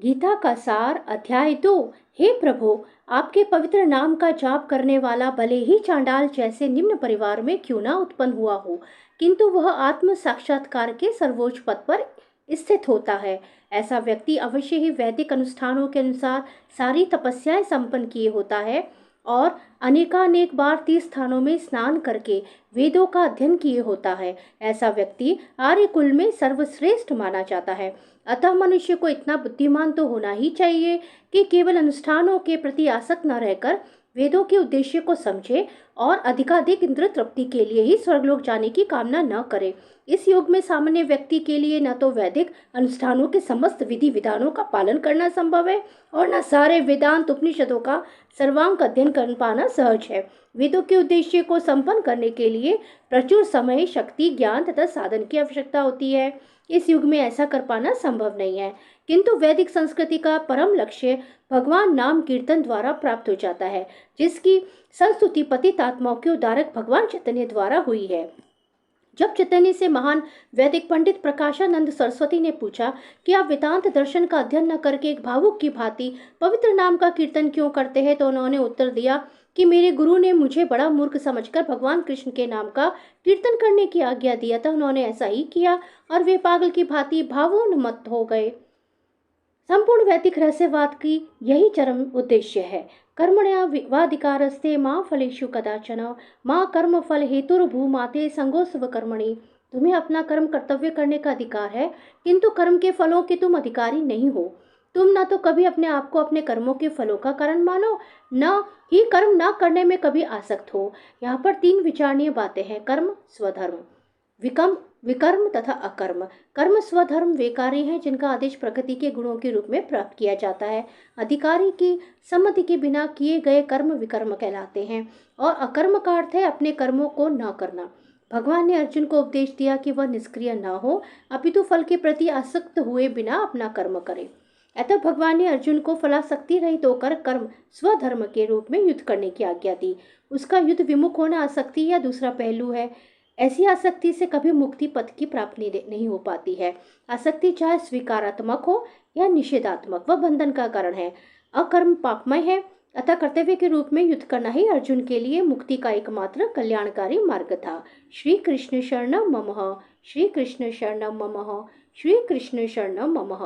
गीता का सार अध्याय 2। हे प्रभु, आपके पवित्र नाम का जाप करने वाला भले ही चांडाल जैसे निम्न परिवार में क्यों ना उत्पन्न हुआ हो, किंतु वह आत्म साक्षात्कार के सर्वोच्च पद पर स्थित होता है। ऐसा व्यक्ति अवश्य ही वैदिक अनुष्ठानों के अनुसार सारी तपस्याएं संपन्न किए होता है और अनेकानेक बार तीर्थ स्थानों में स्नान करके वेदों का अध्ययन किए होता है। ऐसा व्यक्ति आर्य कुल में सर्वश्रेष्ठ माना जाता है। अतः मनुष्य को इतना बुद्धिमान तो होना ही चाहिए कि केवल अनुष्ठानों के प्रति आसक्त न रहकर वेदों के उद्देश्य को समझे और अधिकाधिक इंद्र तृप्ति के लिए ही स्वर्गलोक जाने की कामना न करे। इस युग में सामान्य व्यक्ति के लिए न तो वैदिक अनुष्ठानों के समस्त विधि विधानों का पालन करना संभव है और न सारे वेदांत उपनिषदों का सर्वांग अध्ययन कर पाना सहज है। वेदों के उद्देश्य को संपन्न करने के लिए प्रचुर समय, शक्ति, ज्ञान तथा साधन की आवश्यकता होती है। इस युग में ऐसा कर पाना संभव नहीं है, किंतु वैदिक संस्कृति का परम लक्ष्य भगवान नाम कीर्तन द्वारा प्राप्त हो जाता है, जिसकी संस्तुति पतित आत्माओं के उद्धारक भगवान चैतन्य द्वारा हुई है। जब चैतन्य से महान वैदिक पंडित प्रकाशानंद सरस्वती ने पूछा कि आप वेदांत दर्शन का अध्ययन न करके एक भावुक की भांति पवित्र नाम का कीर्तन क्यों करते हैं, तो उन्होंने उत्तर दिया कि मेरे गुरु ने मुझे बड़ा मूर्ख समझकर भगवान कृष्ण के नाम का कीर्तन करने की आज्ञा दिया था। उन्होंने ऐसा ही किया और वे पागल की भांति भावोन्मत्त हो गए। संपूर्ण वैदिक रहस्यवाद की यही चरम उद्देश्य है। कर्मण्येवाधिकारस्ते मां फलेषु कदाचन मां कर्म फल हेतुर्भूमाते संगोस्व कर्मणि। तुम्हें अपना कर्म कर्तव्य करने का अधिकार है, किंतु कर्म के फलों के तुम अधिकारी नहीं हो। तुम न तो कभी अपने आप को अपने कर्मों के फलों का कारण मानो, न ही कर्म न करने में कभी आसक्त हो। यहाँ पर 3 विचारणीय बातें हैं: कर्म, स्वधर्म, विकर्म तथा अकर्म। कर्म स्वधर्म वे कार्य हैं जिनका आदेश प्रकृति के गुणों के रूप में प्राप्त किया जाता है। अधिकारी की सम्मति के बिना किए गए कर्म विकर्म कहलाते हैं और अकर्म का अर्थ है अपने कर्मों को न करना। भगवान ने अर्जुन को उपदेश दिया कि वह निष्क्रिय न हो, अपितु फल के प्रति आसक्त हुए बिना अपना कर्म करे। अतः भगवान ने अर्जुन को फलासक्ति रहित होकर कर्म स्वधर्म के रूप में युद्ध करने की आज्ञा दी। उसका युद्ध विमुख होना आसक्ति या दूसरा पहलू है। ऐसी आसक्ति से कभी मुक्ति पथ की प्राप्ति नहीं हो पाती है। आसक्ति चाहे स्वीकारात्मक हो या निषेधात्मक, वह बंधन का कारण है। अकर्म पापमय है, अतः कर्तव्य के रूप में युद्ध करना ही अर्जुन के लिए मुक्ति का एकमात्र कल्याणकारी मार्ग था। श्री कृष्ण शरणं मम, श्री कृष्ण शरणं मम, श्री कृष्ण शरणं मम।